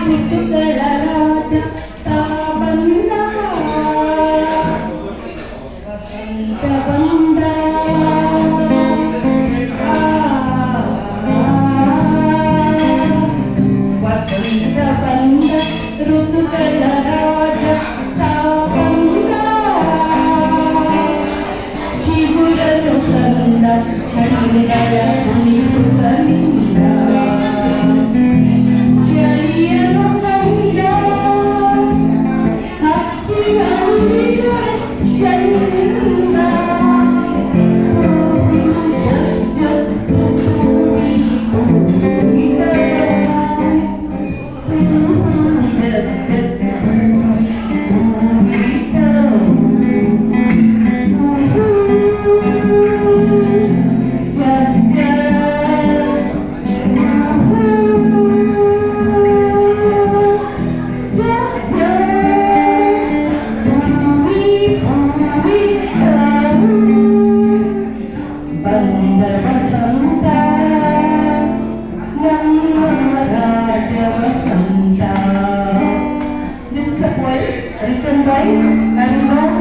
ಋತುಗಳ ರಾಜ ತಾ ಬಂದ ವಸಂತ ಬಂದ ವಸಂತ ಬಂದ ಋತುಗಳ ರಾಜ ತಾ ಬಂದ ಚಿಗುರಲು ತಂದ ಕಣ್ಣುಗಳ ಕುಣಿಸುತ್ತಲಿಂದ ಚಳಿಯಲು ಕಂಡ ಹಕ್ಕಿಗಳ ಚಂದ ಬಂದ